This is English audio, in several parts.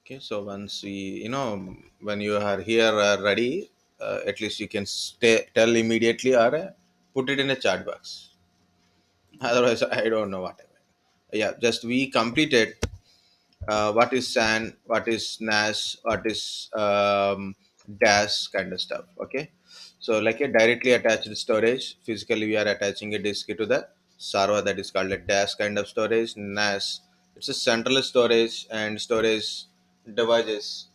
Okay, so once we, when you are here ready, at least you can tell immediately or put it in a chat box. Otherwise, I don't know what. Yeah, just we completed what is SAN, what is NAS, what is DAS kind of stuff. Okay, so like a directly attached storage, physically we are attaching a disk to the server, that is called a DAS kind of storage. NAS, it's a central storage and storage devices.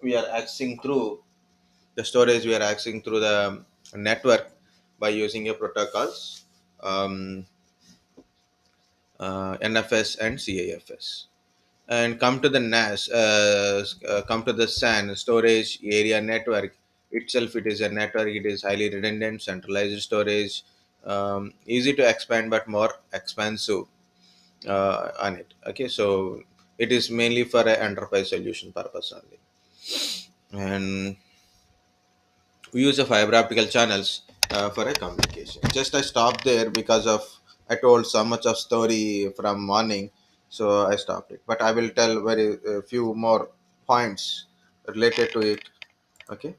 We are accessing through the storage. We are accessing through the network by using a protocols, um, NFS and CAFS. And come to the NAS, come to the SAN, storage area network itself. It is a network. It is highly redundant, centralized storage, easy to expand but more expensive on it. Okay, so it is mainly for an enterprise solution purpose only. And we use a fiber optical channels for a communication. Just I stopped there because of I told so much of story from morning, so I stopped it. But I will tell very few more points related to it. Okay,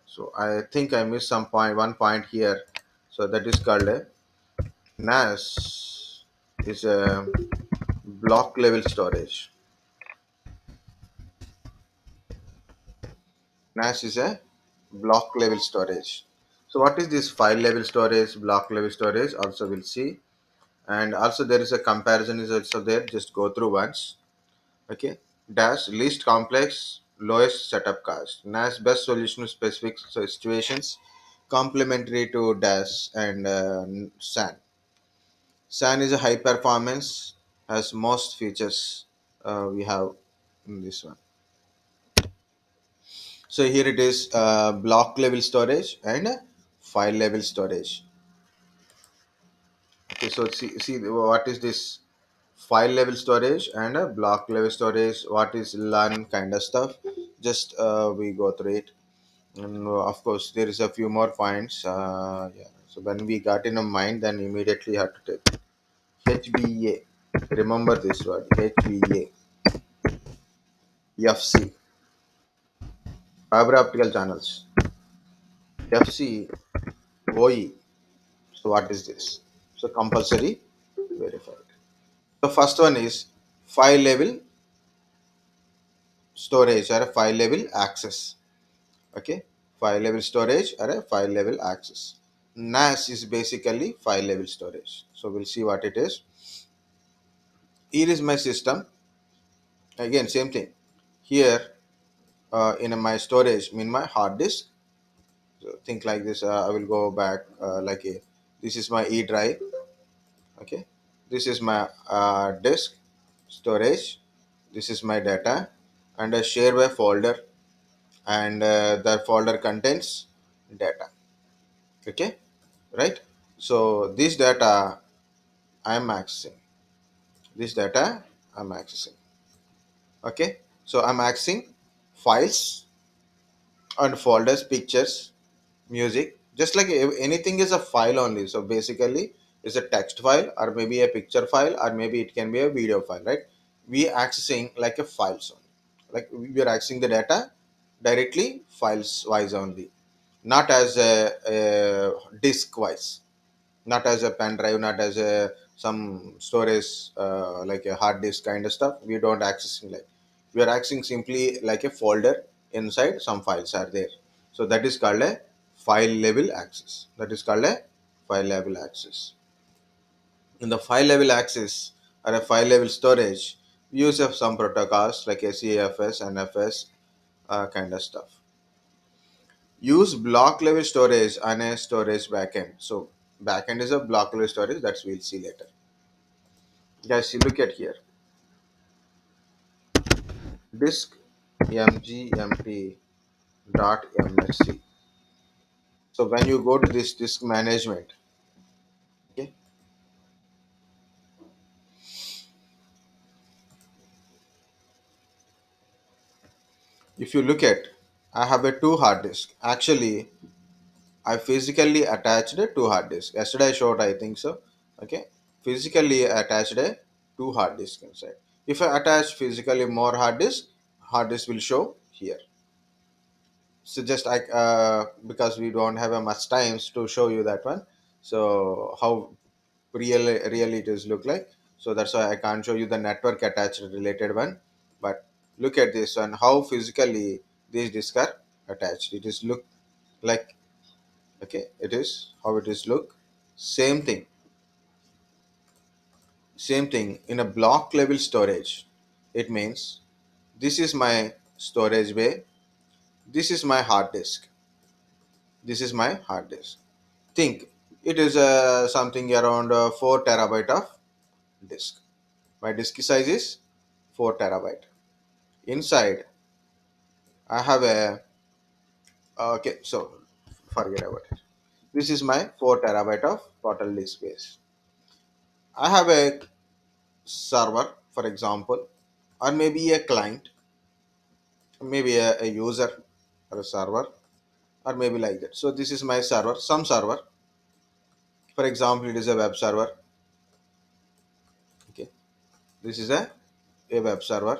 so I think I missed some point, one point here. So that is called a NAS is a block level storage. NAS is a block level storage. So what is this file level storage, block level storage? Also we'll see. And also there is a comparison is also there. Just go through once. Okay. Dash least complex, lowest setup cost. NAS best solution to specific situations, complementary to Dash and SAN. SAN is a high performance, has most features we have in this one. So here it is, block level storage and file level storage. Okay, so see what is this file level storage and a block level storage, what is LAN kind of stuff. Just we go through it. And of course there is a few more points. Yeah, so when we got in a mind, then immediately had to take HBA. Remember this word, HBA, FC, fiber optical channels, FC, OE. So what is this? So compulsory verified. The first one is file level storage or a file level access. Okay, file level storage or a file level access. NAS is basically file level storage. So we'll see what it is. Here is my system. Again, same thing. Here in my storage, mean my hard disk. So think like this. I will go back like a. This is my E drive. Okay, this is my disk storage. This is my data, and I share by folder, and the folder contains data. Okay, right? So this data I'm accessing. This data I'm accessing. Okay, so I'm accessing files and folders, pictures, music. Just like anything is a file only. So basically, it's a text file or maybe a picture file or maybe it can be a video file, right? We accessing like a files only. Like we are accessing the data directly files wise only, not as a disk wise, not as a pen drive, not as a some storage like a hard disk kind of stuff. We don't accessing like, we are accessing simply like a folder inside some files are there. So that is called a file level access. That is called a file level access. In the file level access or a file level storage, we use of some protocols like CAFS, NFS kind of stuff. Use block level storage on a storage backend. So backend is a block level storage, that's we'll see later. Guys, you look at here. Disk mgmt dot msc. So when you go to this disk management, okay, if you look at, I have a two hard disk. Actually, I physically attached a two hard disk. Yesterday I showed, I think so. Okay, physically attached a two hard disk inside. If I attach physically more hard disk, hard disk will show here. So just like because we don't have a much times to show you that one, so how really it is look like. So that's why I can't show you the network attached related one. But look at this one, how physically these disks are attached. It is look like, okay, it is how it is look. Same thing, same thing in a block level storage. It means this is my storage bay, this is my hard disk, this is my hard disk. Think it is something around 4 terabyte of disk. My disk size is 4 terabyte. Inside I have a, okay, so forget about it. This is my 4 terabyte of total disk space. I have a server, for example, or maybe a client, maybe a user or a server, or maybe like that. So this is my server, some server. For example, it is a web server. Okay, this is a web server.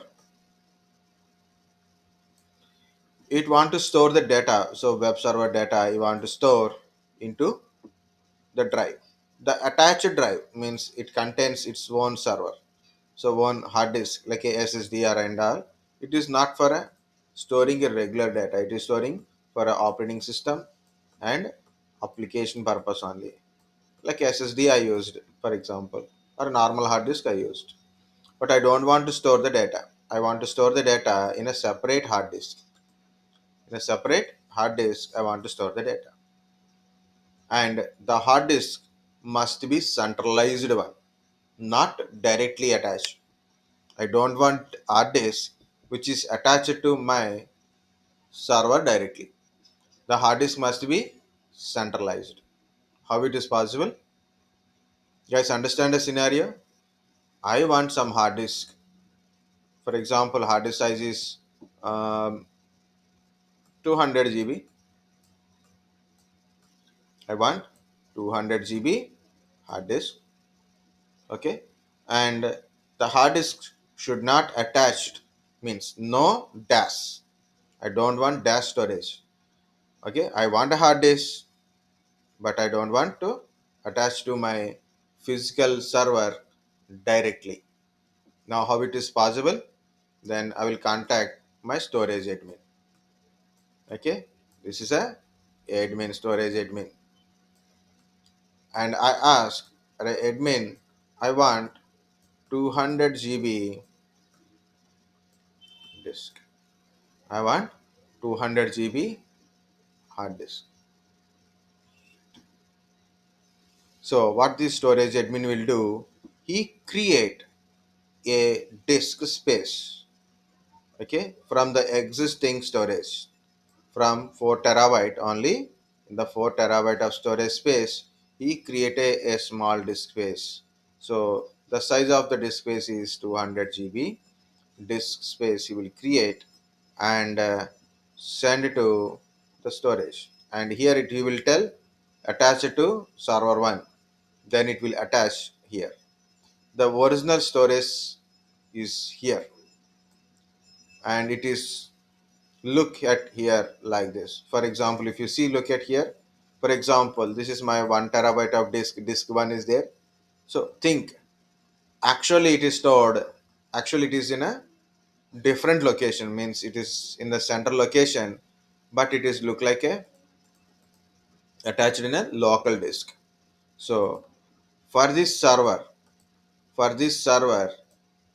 It want to store the data, so web server data you want to store into the drive. The attached drive means it contains its own server, so one hard disk like a ssdr and all. It is not for a storing a regular data, it is storing for a operating system and application purpose only. Like ssd I used, for example, or a normal hard disk I used. But I don't want to store the data, I want to store the data in a separate hard disk. In a separate hard disk I want to store the data, and the hard disk must be centralized one, not directly attached. I don't want hard disk which is attached to my server directly. The hard disk must be centralized. How it is possible? Guys, understand the scenario. I want some hard disk. For example, hard disk size is 200 GB. I want 200 GB hard disk. Okay, and the hard disk should not attached, means no dash. I don't want dash storage. Okay, I want a hard disk, but I don't want to attach to my physical server directly. Now how it is possible? Then I will contact my storage admin. Okay, this is a admin, storage admin, and I ask, "Arey admin, I want 200 GB disk. I want 200 GB hard disk." So what this storage admin will do, he create a disk space, okay, from the existing storage, from 4 terabyte only. In the 4 terabyte of storage space, he created a small disk space. So the size of the disk space is 200 GB. Disk space he will create and send it to the storage. And here it he will tell attach it to server 1. Then it will attach here. The original storage is here, and it is look at here like this. For example, if you see, look at here. For example, this is my 1 terabyte of disk 1 is there. So think, actually it is stored, actually it is in a different location, means it is in the center location, but it is look like a attached in a local disk. So for this server, for this server,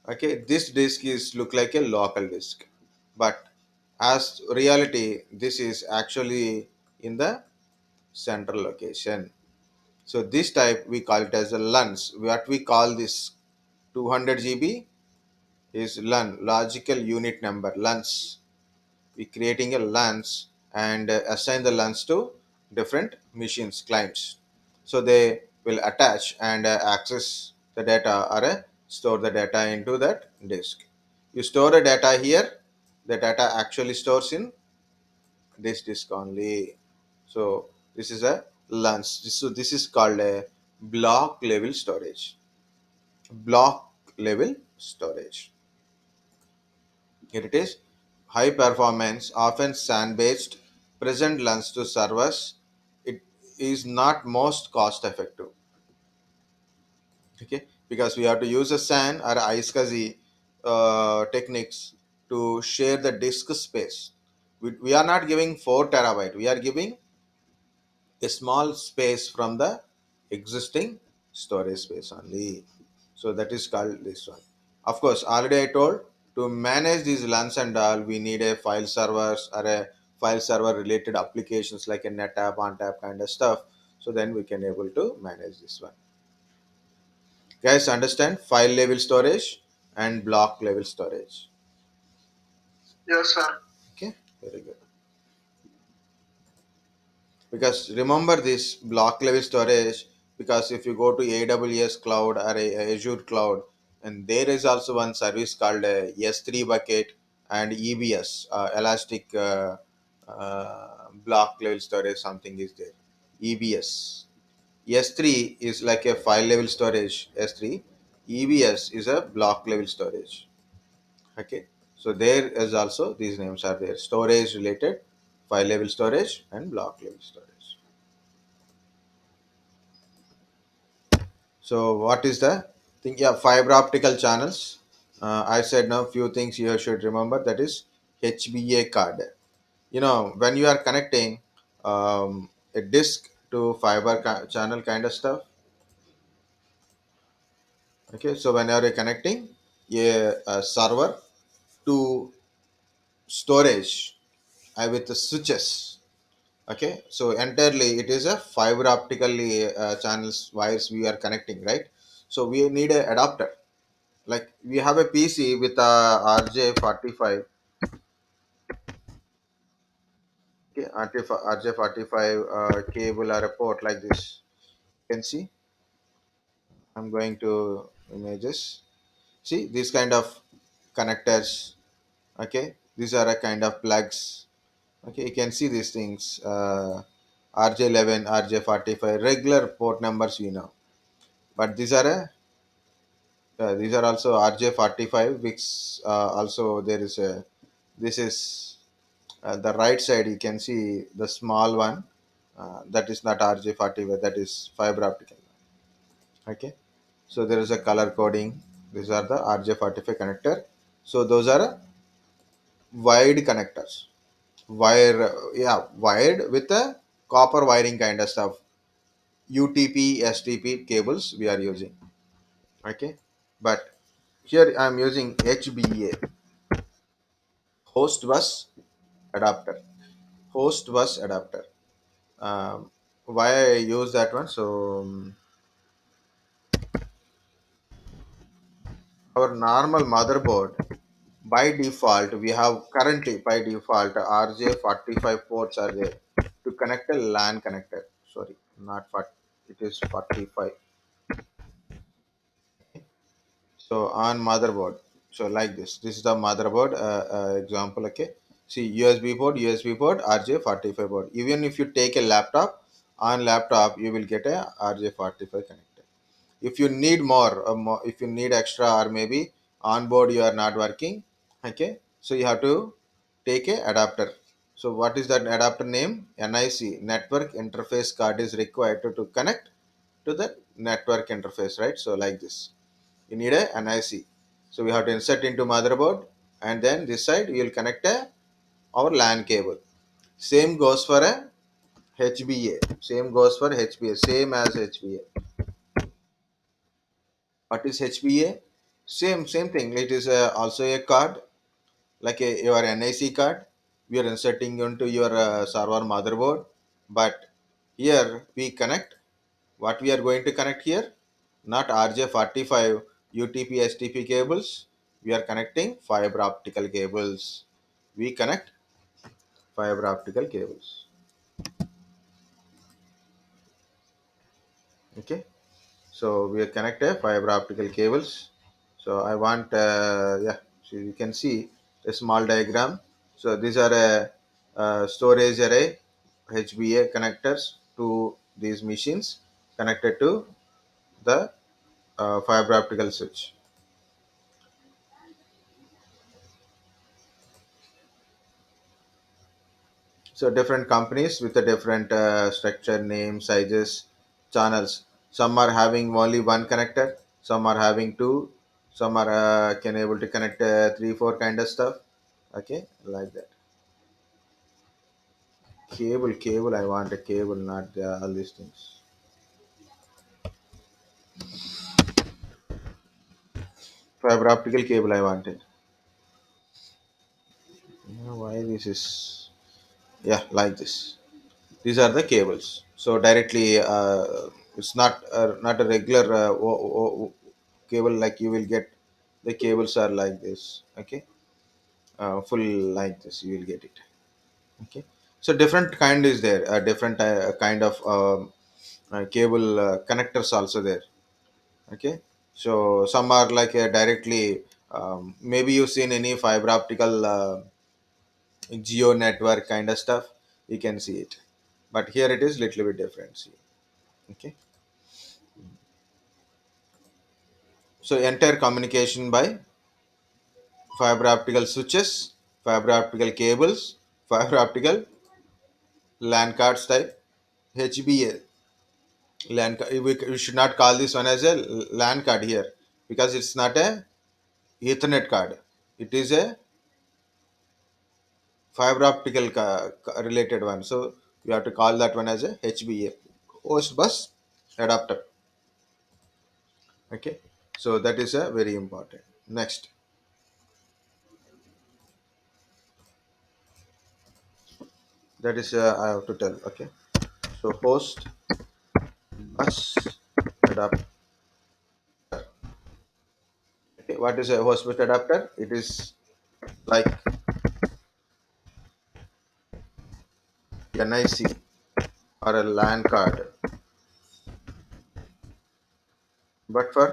okay, this disk is look like a local disk, but as reality this is actually in the central location. So this type we call it as a LUNs. What we call this 200 GB is LUN, logical unit number, LUNs. We creating a LUNs and assign the LUNs to different machines, clients. So they will attach and access the data, or store the data into that disk. You store the data here, the data actually stores in this disk only. So this is a LUNs. So this is called a block level storage. Block level storage. Here it is. high performance, often SAN based, present lens to servers. It is not most cost effective. Okay, because we have to use a SAN or iSCSI techniques to share the disk space. We are not giving 4 terabyte. We are giving a small space from the existing storage space only. So that is called this one. Of course, already I told, to manage these LANs and all, we need a file servers or a file server related applications like a NetApp, ONTAP kind of stuff. So then we can able to manage this one. Guys, understand file level storage and block level storage. Yes, sir. Okay, very good. Because remember this block level storage, because if you go to AWS cloud or Azure cloud, and there is also one service called S3 bucket and EBS, elastic block level storage, something is there. EBS. S3 is like a file level storage. S3. EBS is a block level storage. Okay, so there is also these names are there: storage related, file level storage and block level storage. So what is the thing? Yeah, fiber optical channels. I said now few things you should remember. That is HBA card. You know, when you are connecting a disk to fiber channel kind of stuff. Okay, so when you are connecting a server to storage with the switches. Okay, so entirely it is a fiber optically channels wires we are connecting, right? So we need a adapter. Like we have a PC with a RJ45, okay, RJ45 cable or a port like this. You can see. I'm going to images. See these kind of connectors. Okay, these are a kind of plugs. Okay, you can see these things. RJ11, RJ45, regular port numbers we know. But these are also RJ45, which also there is a. This is the right side. You can see the small one. That is not RJ45. That is fiber optic. Okay. So there is a color coding. These are the RJ45 connector. So those are wired connectors. Wired with a copper wiring kind of stuff. UTP, STP cables we are using. Okay. But here I am using HBA, host bus adapter. Host bus adapter. Um, why I use that one? So our normal motherboard, by default we have currently by default RJ45 ports are there to connect a LAN connector. Sorry, not 40, it is 45. So on motherboard, so like this is the motherboard example. Okay, see USB port, RJ45 board. Even if you take a laptop, on laptop you will get a RJ45 connector. If you need more, if you need extra, or maybe on board you are not working. Okay, so you have to take a adapter. So what is that adapter name? NIC, network interface card is required to connect to the network interface, right? So like this, you need a NIC. So we have to insert into motherboard, and then this side you will connect our LAN cable. Same goes for a HBA. Same goes for HBA. Same as HBA. What is HBA? Same thing. It is also a card, like your NIC card. We are inserting into your server motherboard, but here we connect. What we are going to connect here? Not RJ45 UTP STP cables. We are connecting fiber optical cables. We connect fiber optical cables. Okay. So we connect a fiber optical cables. So I want, yeah, so you can see a small diagram. So these are a storage array, HBA connectors to these machines connected to the fiber optical switch. So different companies with a different structure, name, sizes, channels. Some are having only one connector, some are having two, some are can able to connect three, four kind of stuff. Okay, like that. Cable. I want a cable, not all these things. Fiber optical cable. I wanted. Why this is? Yeah, like this. These are the cables. So directly, it's not a regular cable like you will get. The cables are like this. Okay, full like this. You will get it. Okay. So different kind is there. Different kind of cable connectors also there. Okay. So some are like directly. Maybe you've seen any fiber optical geo network kind of stuff. You can see it, but here it is little bit different. See. Okay. So entire communication by fiber optical switches, fiber optical cables, fiber optical LAN cards type, HBA. We should not call this one as a LAN card here because it's not a Ethernet card. It is a fiber optical related one. So you have to call that one as a HBA, host bus adapter. Okay. So that is a very important. Next, that is I have to tell. Okay. So host bus adapter. Okay, what is a host bus adapter? It is like NIC or a LAN card, but for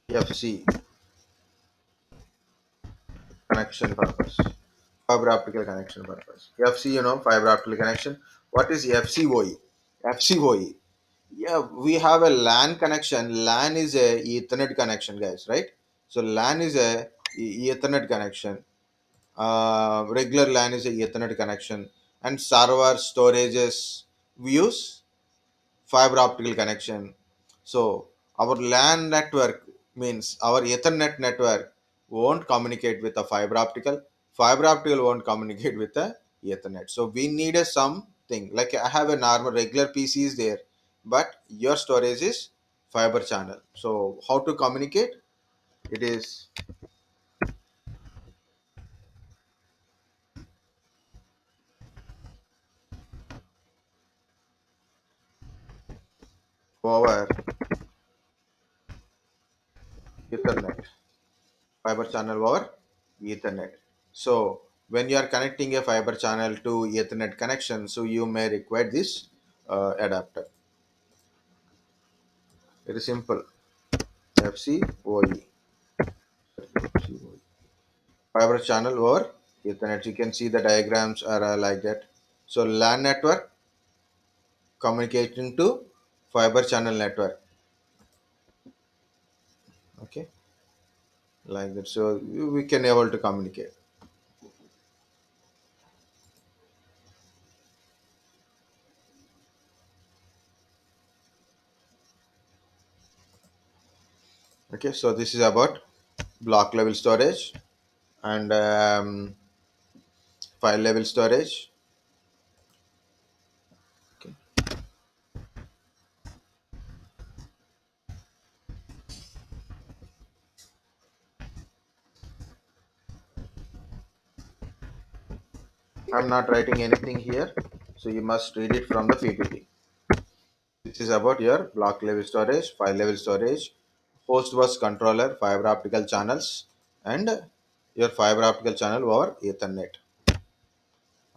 FC connection purpose, fiber optical connection purpose. FC, fiber optical connection. What is FCOE? FCOE. Yeah, we have a LAN connection. LAN is a Ethernet connection, guys, right? So LAN is a Ethernet connection. Regular LAN is a Ethernet connection, and server storages we use fiber optical connection. So our LAN network means our Ethernet network won't communicate with a fiber optical. Fiber optical won't communicate with the Ethernet. So we need a something like I have a normal regular PC is there, but your storage is fiber channel. So how to communicate? It is over Ethernet. Fiber channel over Ethernet. So when you are connecting a fiber channel to Ethernet connection, so you may require this adapter. Very simple. FCOE. Fiber channel over Ethernet. You can see the diagrams are like that. So LAN network communicating to fiber channel network. Okay, like that. So we can able to communicate. Okay, so this is about block level storage and file level storage. Okay. I'm not writing anything here, so you must read it from the PPT. This is about your block level storage, file level storage, host bus controller, fiber optical channels, and your fiber optical channel over Ethernet.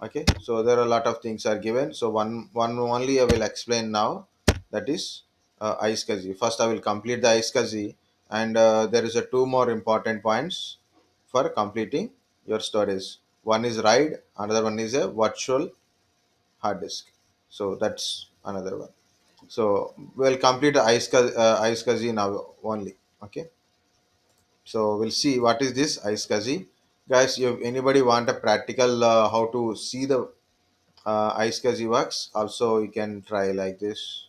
Okay, so there are a lot of things are given. So one only I will explain now. That is iSCSI. First, I will complete the iSCSI, and there is a two more important points for completing your storage. One is RAID, another one is a virtual hard disk. So that's another one. So we'll complete the iSCSI now only. Okay. So we'll see what is this iSCSI. Guys, if anybody want a practical how to see the iSCSI works, also you can try like this.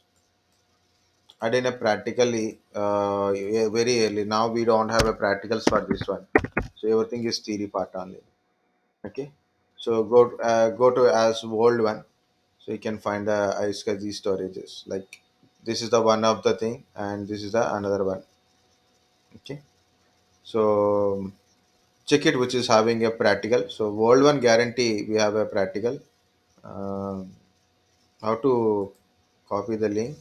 I did a practically yeah, very early. Now we don't have a practicals for this one, so everything is theory part only. Okay, so go to as old one, so you can find the iSCSI storages. Like this is the one of the thing, and this is the another one. Okay, so check it which is having a practical. So old one guarantee we have a practical. Um how to copy the link?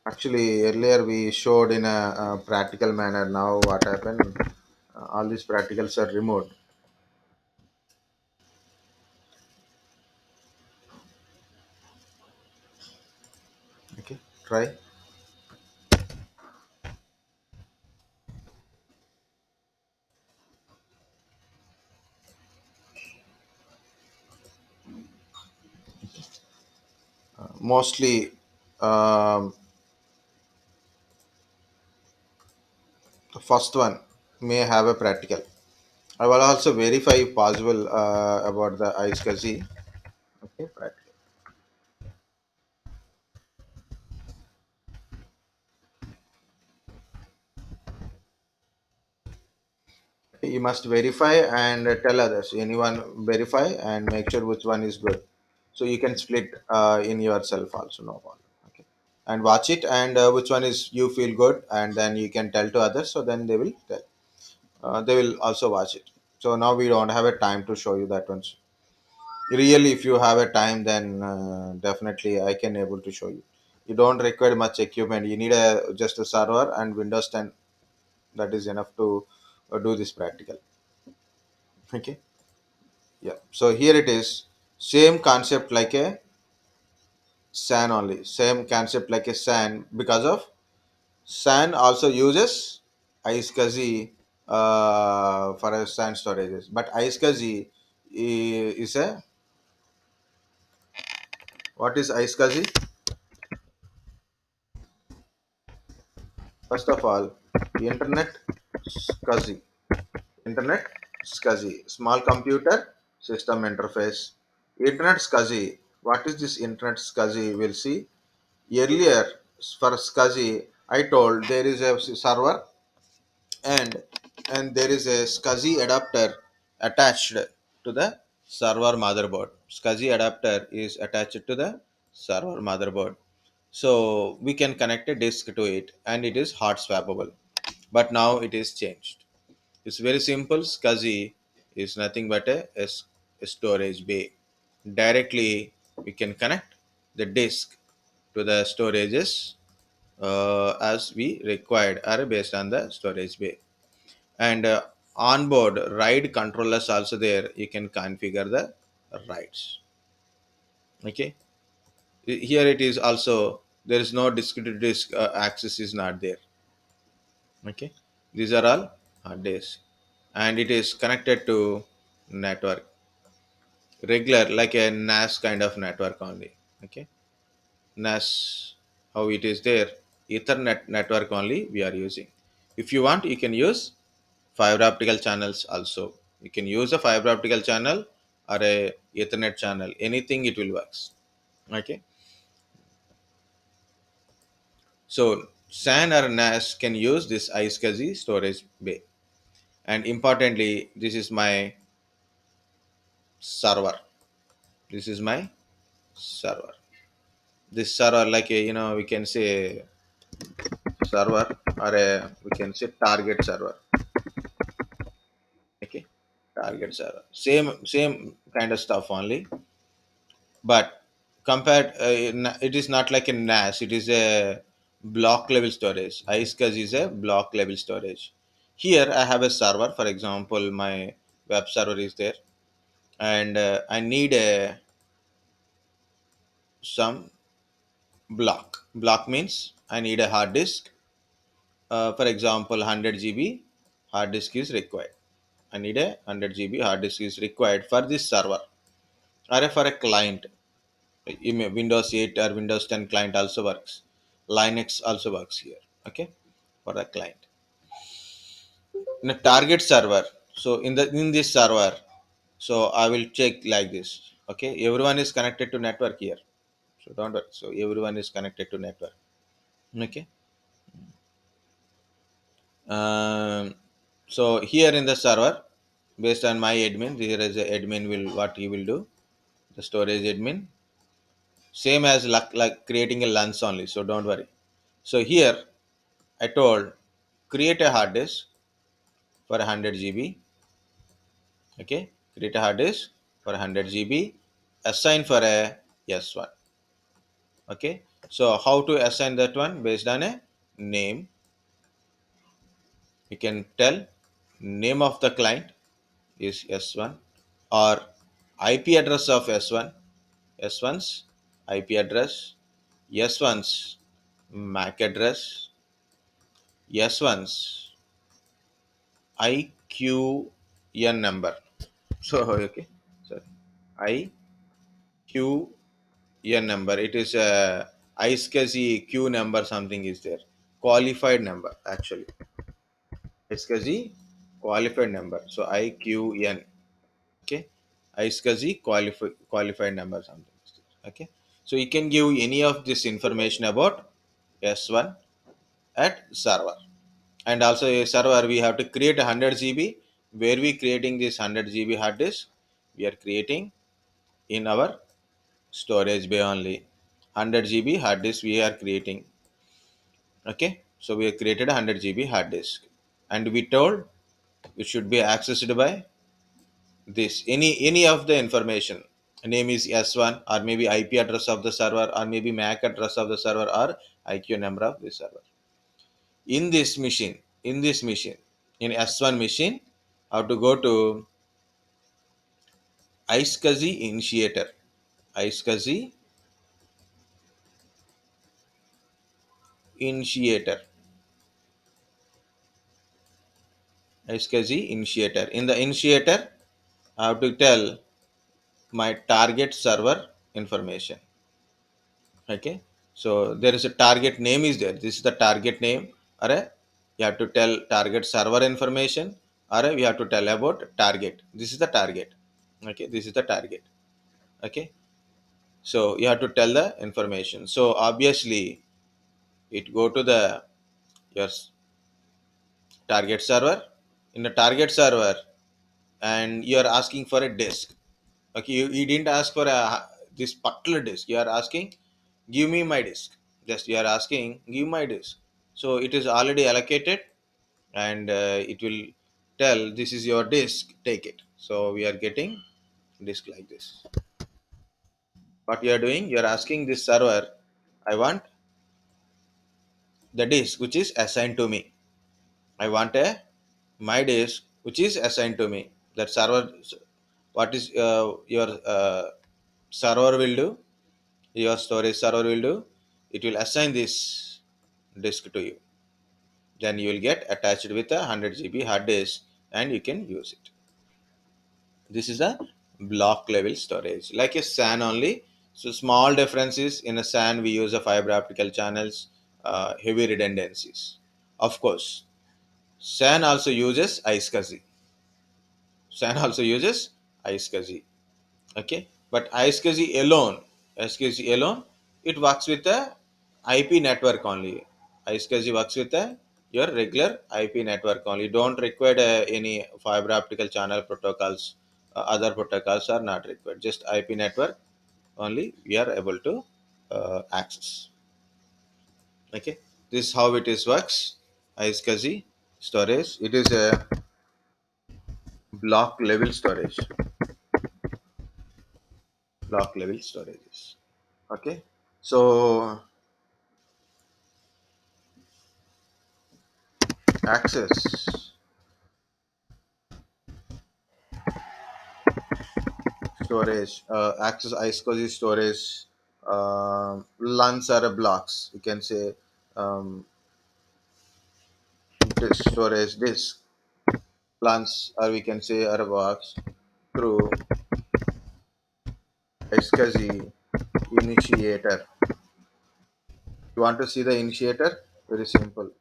Actually, earlier we showed in a practical manner. Now what happened? All these practicals are removed. Okay, try. Mostly, um, the first one may have a practical. I will also verify if possible about the iSCSI. Okay, practical. You must verify and tell others. Anyone verify and make sure which one is good. So you can split in yourself also, no problem. Okay, and watch it and which one is you feel good, and then you can tell to others. So then they will tell. They will also watch it. So now we don't have a time to show you that one. Really, if you have a time, then definitely I can able to show you. You don't require much equipment. You need a just a server and Windows 10. That is enough to do this practical. Okay. Yeah. So here it is. Same concept like a SAN only. Same concept like a SAN because of SAN also uses iSCSI for a SAN storages. But iSCSI is a what is iSCSI? First of all, Internet SCSI. Internet SCSI. Small computer system interface. Internet SCSI. What is this Internet SCSI? We'll see. Earlier, for SCSI, I told there is a server and there is a SCSI adapter attached to the server motherboard. SCSI adapter is attached to the server motherboard. So we can connect a disk to it and it is hot swappable. But now it is changed. It's very simple. SCSI is nothing but a storage bay. Directly we can connect the disk to the storages as we required are based on the storage bay. And onboard ride controllers also there. You can configure the rides. Okay. Here it is also there is no discrete disk access is not there. Okay, these are all hard disks and it is connected to network regular like a NAS kind of network only. Okay, NAS how it is there, ethernet network only we are using. If you want you can use fiber optical channels also. You can use a fiber optical channel or a ethernet channel, anything it will works. Okay, so SAN or NAS can use this iSCSI storage bay. And importantly, this is my server. This is my server. This server like a we can say server or a we can say target server. Okay, target server, same kind of stuff only, but compared it is not like a NAS. It is a block level storage. iSCSI is a block level storage. Here I have a server. For example, my web server is there, and I need a some block means I need a hard disk. For example, 100 GB hard disk is required. I need a 100 GB hard disk is required for this server or for a client. Windows 8 or Windows 10 client also works. Linux also works here. Okay, for the client in a target server. So in this server, so I will check like this. Okay, everyone is connected to network here. So don't worry. So everyone is connected to network. Okay. Um, so here in the server, based on my admin, here is a admin will what he will do. The storage admin, same as like creating a LUNs only. So don't worry. So here I told create a hard disk for 100 GB. Okay, create a hard disk for 100 GB. Assign for a S1. Okay, so how to assign that one based on a name? You can tell name of the client is S1 or IP address of S1, S1's IP address, S1's MAC address, S1's IQN number. So okay, so IQN number. It is a ISCSI Q number. Something is there. Qualified number actually. ISCSI qualified number. So IQN. Okay, ISCSI qualified number something. Okay, so you can give any of this information about S1 at server, and also a server we have to create 100 GB. Where we creating this 100 GB hard disk? We are creating in our storage bay only. 100 GB hard disk we are creating. Okay, so we have created a 100 GB hard disk, and we told it should be accessed by this any of the information. Name is S1 or maybe IP address of the server or maybe MAC address of the server or IQ number of the server. In S1 machine, how to go to iSCSI initiator. iSCSI initiator. iSCSI initiator. In the initiator, I have to tell my target server information. Okay, so there is a target name is there. This is the target name. Or you have to tell target server information, or you have to tell about target. This is the target. Okay, this is the target. Okay, so you have to tell the information. So obviously it go to the your target server. In the target server, and you are asking for a disk. Okay, you didn't ask for a this particular disk. You are asking give me my disk. Just you are asking give my disk. So it is already allocated, and it will tell this is your disk, take it. So we are getting disk like this. What you are doing, you are asking this server, I want the disk which is assigned to me. I want a my disk which is assigned to me. That server, what is your server will do, your storage server will do, it will assign this disk to you. Then you will get attached with a 100 GB hard disk and you can use it. This is a block level storage like a SAN only. So small differences, in a SAN we use a fiber optical channels, heavy redundancies. Of course, SAN also uses iSCSI. SAN also uses iSCSI. Okay, but iSCSI alone, it works with the IP network only. iSCSI works with the your regular IP network only. Don't require any fiber optical channel protocols. Other protocols are not required. Just IP network only we are able to access. Okay, this is how it is works. iSCSI storage. It is a block level storage. Block level storages. Okay, so access storage, access iSCSI storage, LANs are blocks. You can say um, disk storage disk LANs, or we can say are blocks through iSCSI initiator. You want to see the initiator? Very simple.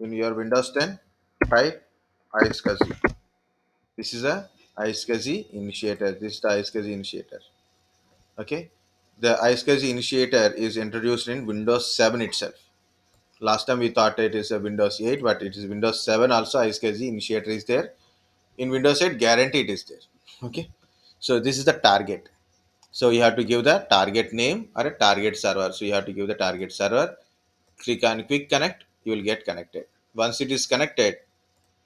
In your Windows 10, type iSCSI. This is a iSCSI initiator. This is the iSCSI initiator. Okay. The iSCSI initiator is introduced in Windows 7 itself. Last time we thought it is a Windows 8, but it is Windows 7 also. iSCSI initiator is there. In Windows 8, guarantee it is there. Okay. So this is the target. So you have to give the target name or a target server. So you have to give the target server. Click on quick connect. You will get connected. Once it is connected,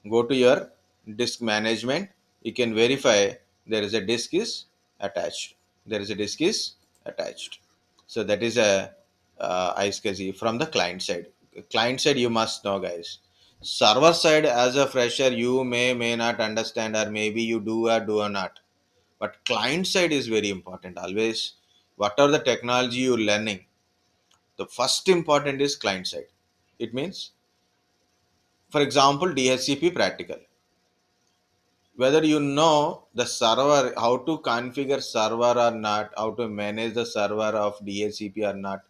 go to your disk management. You can verify there is a disk is attached. There is a disk is attached. So that is a iSCSI from the client side. Client side you must know, guys. Server side, as a fresher, you may not understand, or maybe you do or do not. But client side is very important. Always, whatever the technology you're learning, the first important is client side. It means, for example, DHCP practical, whether you know the server, how to configure server or not, how to manage the server of DHCP or not,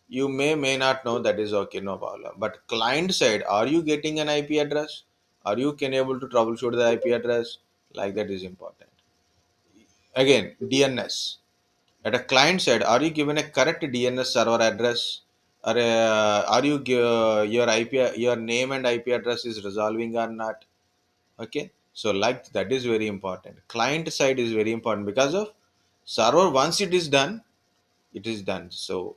you may not know, that is okay, no problem. But client side, are you getting an IP address? Are you can able to troubleshoot the IP address? Like that is important. Again, DNS. At a client side, are you given a correct DNS server address? Or are you your IP, your name and IP address is resolving or not? Okay, so like that is very important. Client side is very important because of server. Once it is done, it is done. So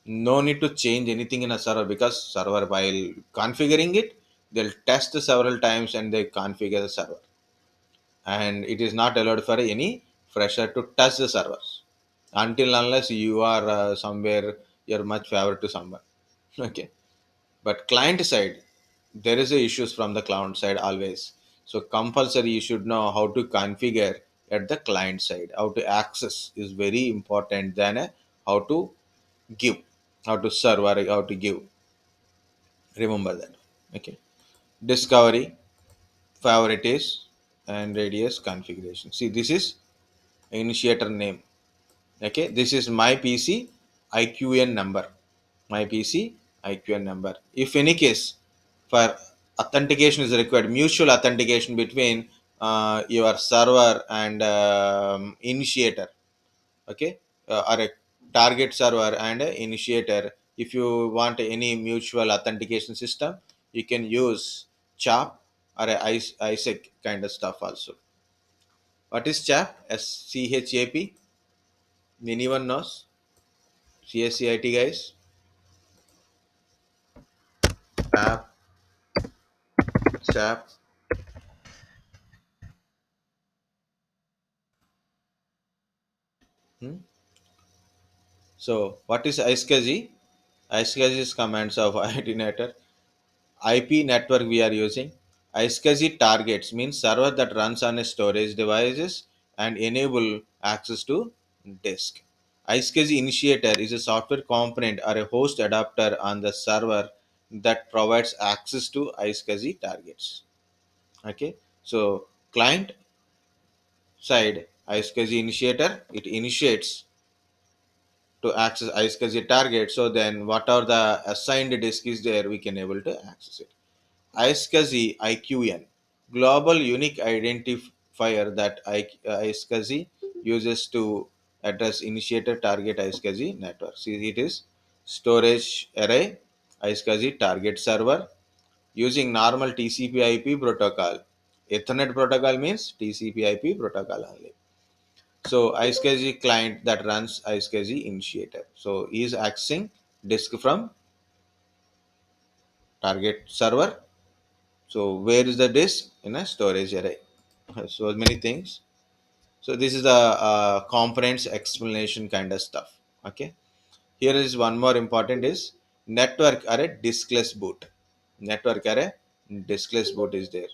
no need to change anything in a server, because server, while configuring it, they'll test several times and they configure the server, and it is not allowed for any fresher to touch the servers until unless you are somewhere, you're much favor to someone. Okay, but client side, there is a issues from the client side always. So compulsory you should know how to configure at the client side. How to access is very important than how to give, how to serve, or how to give. Remember that. Okay. Discovery, favorites, and radius configuration. See, this is initiator name. Okay, this is my PC IQN number. My PC IQN number. If any case, for authentication is required, mutual authentication between your server and initiator. Okay, or a target server and a initiator. If you want any mutual authentication system, you can use CHAP or a ISEC kind of stuff also. What is CHAP? SCHAP. Anyone knows? CSCIT guys. CHAP. CHAP. Hmm? So what is iSCSI? iSCSI is commands of iDNetter. IP network we are using. iSCSI targets means server that runs on a storage devices and enable access to disk. iSCSI initiator is a software component or a host adapter on the server that provides access to iSCSI targets. Okay, so client side iSCSI initiator, it initiates to access iSCSI target. So then whatever the assigned disk is there, we can able to access it. iSCSI IQN, global unique identifier that iSCSI uses to address initiator target iSCSI network. See, it is storage array, iSCSI target server using normal TCP/IP protocol. Ethernet protocol means TCP/IP protocol only. So iSCSI client that runs iSCSI initiator. So he is accessing disk from target server. So where is the disk? In a storage array. So many things. So this is the components explanation kind of stuff. Okay. Here is one more important is network array diskless boot. Network array diskless boot is there.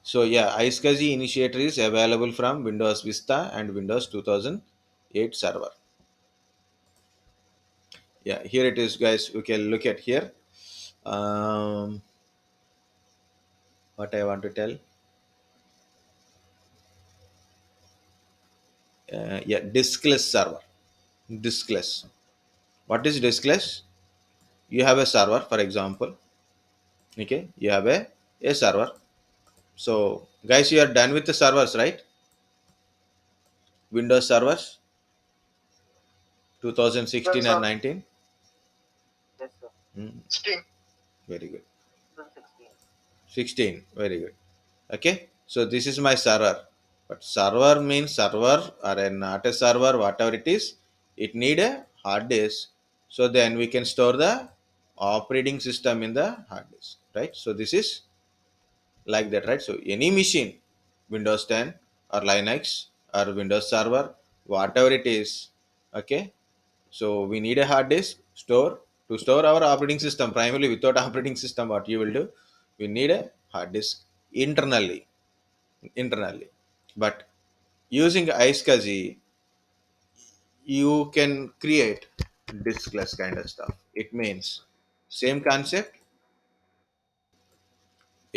So yeah, iSCSI initiator is available from Windows Vista and Windows 2008 server. Yeah, here it is, guys. We can look at here. Um, what I want to tell. Yeah, diskless server. Diskless. What is diskless? You have a server, for example. Okay, you have a server. So, guys, you are done with the servers, right? Windows servers Yes, 2016 sir. and 19. Yes, sir. Hmm, 16. very good. 16. 16. Very good. Okay. So, this is my server. But server means server or not a server, whatever it is, it need a hard disk. So, then we can store the operating system in the hard disk, right? So, this is like that, right? So any machine, Windows 10 or Linux or Windows server, whatever it is, okay, so we need a hard disk store to store our operating system. Primarily, without operating system, what you will do, we need a hard disk internally. But using iSCSI, you can create diskless kind of stuff. It means same concept.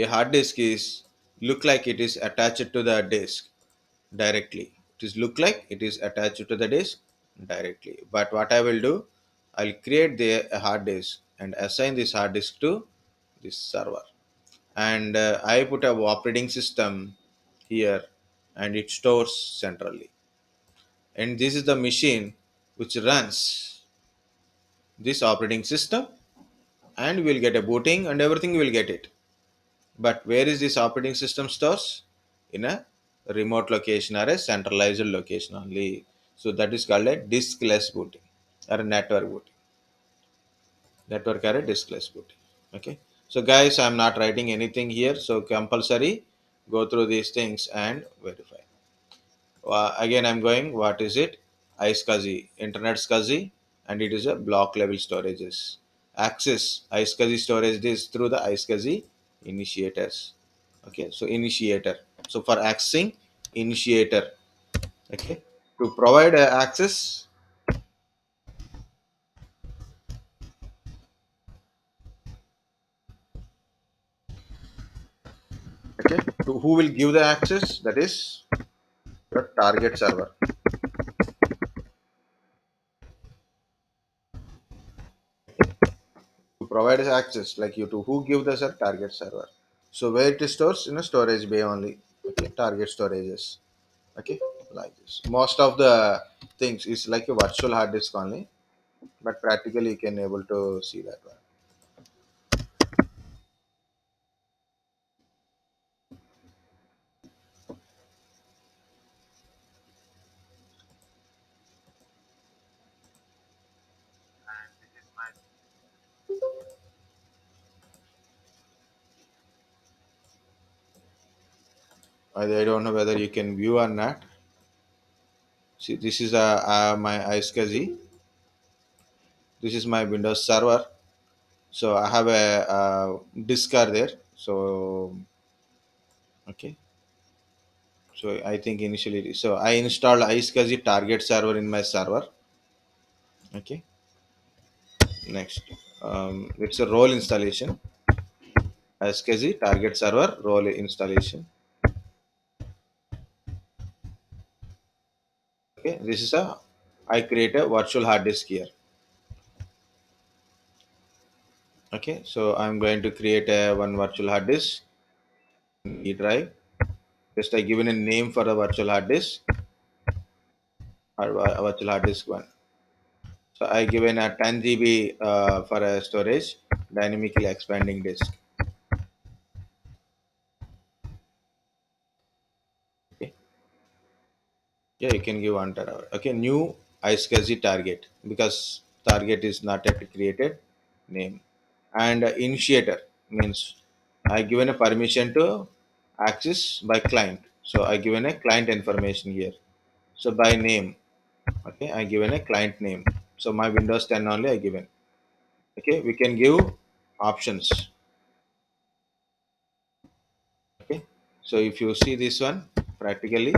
A hard disk is look like it is attached to the disk directly. It is look like it is attached to the disk directly. But what I will do, I'll create the a hard disk and assign this hard disk to this server. And I put a operating system here, and it stores centrally. And this is the machine which runs this operating system, and we'll get a booting and everything will get it. But where is this operating system stores? In a remote location or a centralized location only. So that is called a diskless booting or a network booting. Network or a diskless booting. Okay. So guys, I'm not writing anything here. So compulsory go through these things and verify. Again, I'm going. What is it? iSCSI, Internet SCSI, and it is a block level storages. Access iSCSI storage is through the iSCSI initiators. Okay, so initiator. So for accessing, initiator. Okay, to provide access. Okay, to who will give the access? That is your target server. To provide access, like you to who give the target server. So where it stores in a storage bay only. Okay, target storages. Okay, like this. Most of the things is like a virtual hard disk only, but practically you can able to see that one. I don't know whether you can view or not. See, this is my iSCSI. This is my Windows server. So I have a disk are there. So okay. So I think initially, so I installed iSCSI target server in my server. Okay. Next, it's a role installation. iSCSI target server role installation. Okay, this is a I create a virtual hard disk here. Okay, so I'm going to create a one virtual hard disk E drive. Just I given a name for the virtual hard disk or virtual hard disk one. So I given a 10 GB for a storage dynamically expanding disk. Okay, yeah, you can give 1 terabyte. Okay, new iSCSI target because target is not yet created name. And initiator means I given a permission to access by client. So I given a client information here. So by name, okay, I given a client name. So my Windows 10 only I given. Okay, we can give options. Okay, So if you see this one practically,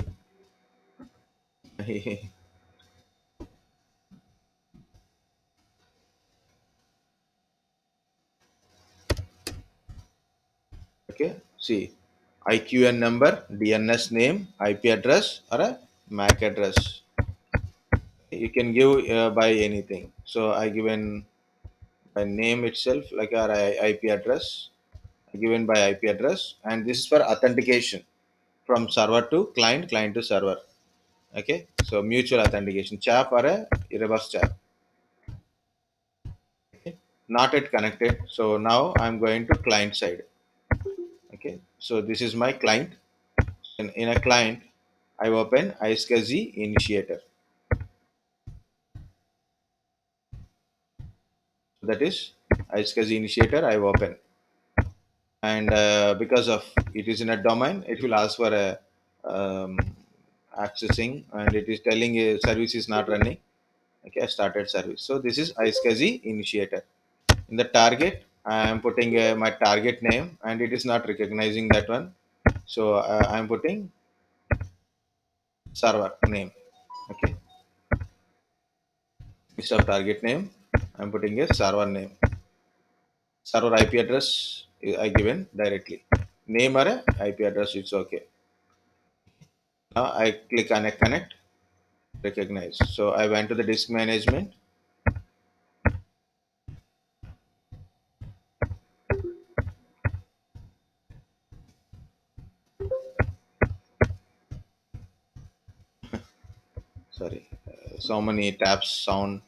okay, see IQN number, DNS name, IP address, or a MAC address. You can give by anything. So I given by name itself, like our IP address, given by IP address, and this is for authentication from server to client, client to server. Okay, so mutual authentication, CHAP or a reverse CHAP. Okay, not yet connected. So now I'm going to client side. Okay, so this is my client. In a client, I open iSCSI initiator. That is iSCSI initiator. I open, and because of it is in a domain, it will ask for a um, accessing, and it is telling a service is not running. Okay, I started service. So this is iSCSI initiator. In the target, I am putting my target name, and it is not recognizing that one. So I am putting server name. Okay, instead of target name, I am putting a server name. Server IP address I given directly. Name or a IP address, it's okay. Now I click on a connect, recognize. So I went to the disk management. Sorry, so many tabs sound.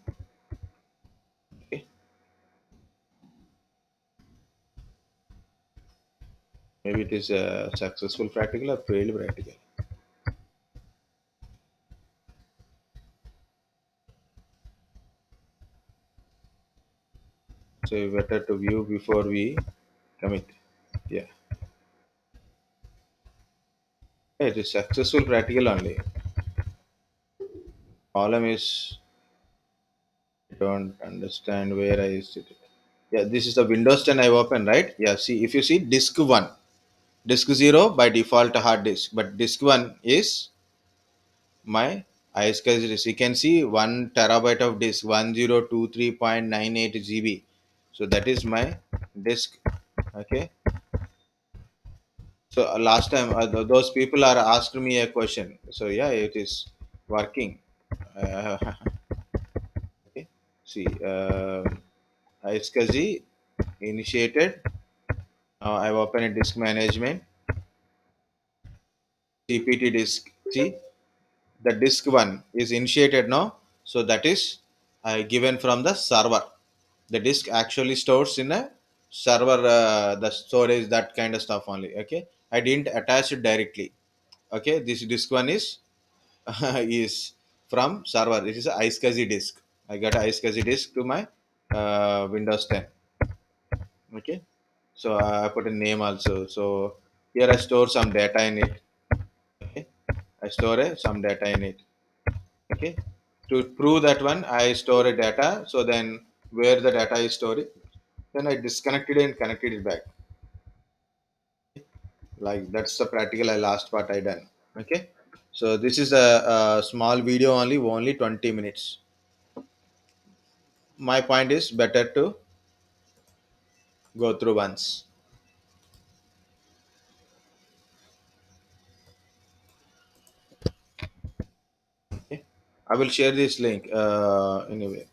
Okay, maybe it is a successful practical or failed practical. So better to view before we commit. Yeah, it is successful practical only. Problem is I don't understand where I used it. Yeah, this is the Windows 10 I open, right? Yeah, see if you see disk 1, disk 0 by default hard disk, but disk 1 is my iSCSI disk. You can see 1 TB of disk, 1023.98 GB. So that is my disk. Okay. So last time those people are asked me a question. So yeah, it is working. Uh, okay. See, iSCSI initiated. I've opened a disk management, CPT disk. See, the disk one is initiated now. So that is given from the server. The disk actually stores in a server, the storage, that kind of stuff only. Okay, I didn't attach it directly. Okay, this disk one is is from server. It is a iSCSI disk. I got a iSCSI disk to my Windows 10. Okay, so I put a name also. So here I store some data in it. Okay, I store some data in it. Okay, to prove that one, I store a data. So then, where the data is stored, then I disconnected it and connected it back. Like that's the practical last part I done. Okay, so this is a small video only 20 minutes. My point is better to go through once. Okay, I will share this link anyway.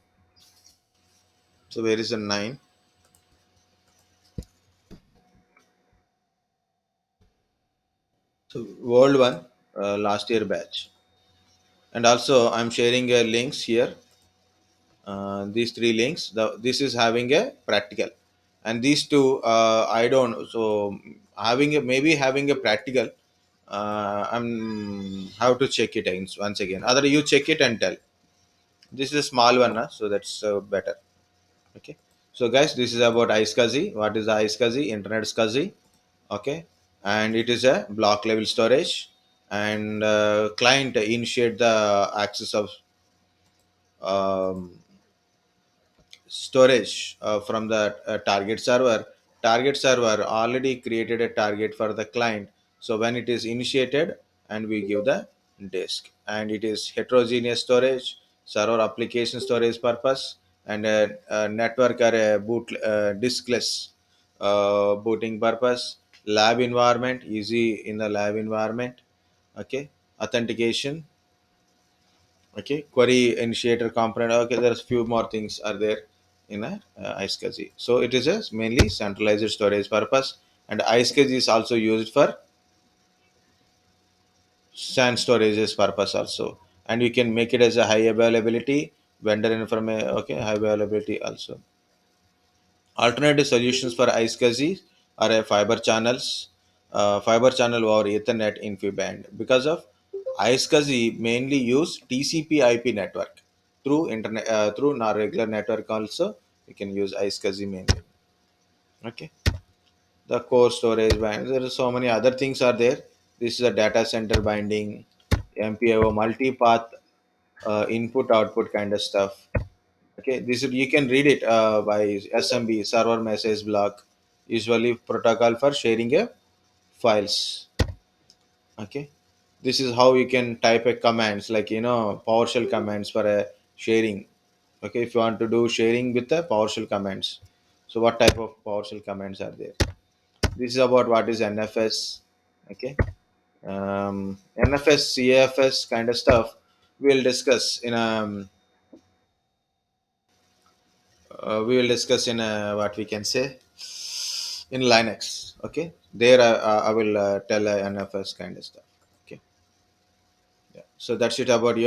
So where is the 9? So world one, last year batch, and also I'm sharing links here. These three links. This is having a practical, and these two I don't. So having maybe having a practical. I'm how to check it once again. Other you check it and tell. This is a small one, huh? So that's better. Okay. So guys, this is about iSCSI. What is the iSCSI? Internet SCSI. Okay, and it is a block level storage, and client initiate the access of um, storage from the target server. Target server already created a target for the client, So when it is initiated, and we give the disk, and it is heterogeneous storage, server application storage purpose, and a network or a diskless booting purpose, lab environment, easy in the lab environment. Okay, authentication. Okay, query initiator component. Okay, there's few more things are there in a iSCSI. So it is a mainly centralized storage purpose, and iSCSI is also used for SAN storages purpose also, and you can make it as a high availability vendor information. Okay, high availability also. Alternative solutions for iSCSI are a fiber channel over Ethernet InfiniBand. Because of iSCSI mainly use TCP/IP network through internet through our regular network also. You can use iSCSI mainly. Okay, the core storage band. There are so many other things are there. This is a data center binding, MPIO multipath input output kind of stuff. Okay, this is, you can read it by SMB, server message block, usually protocol for sharing a files. Okay, this is how you can type a commands, like PowerShell commands for a sharing. Okay, if you want to do sharing with the PowerShell commands, so what type of PowerShell commands are there? This is about what is NFS. Okay, NFS, CAFS kind of stuff we'll discuss in we will discuss in what we can say in Linux. Okay, there I will tell NFS kind of stuff. Okay, yeah. So that's it about you.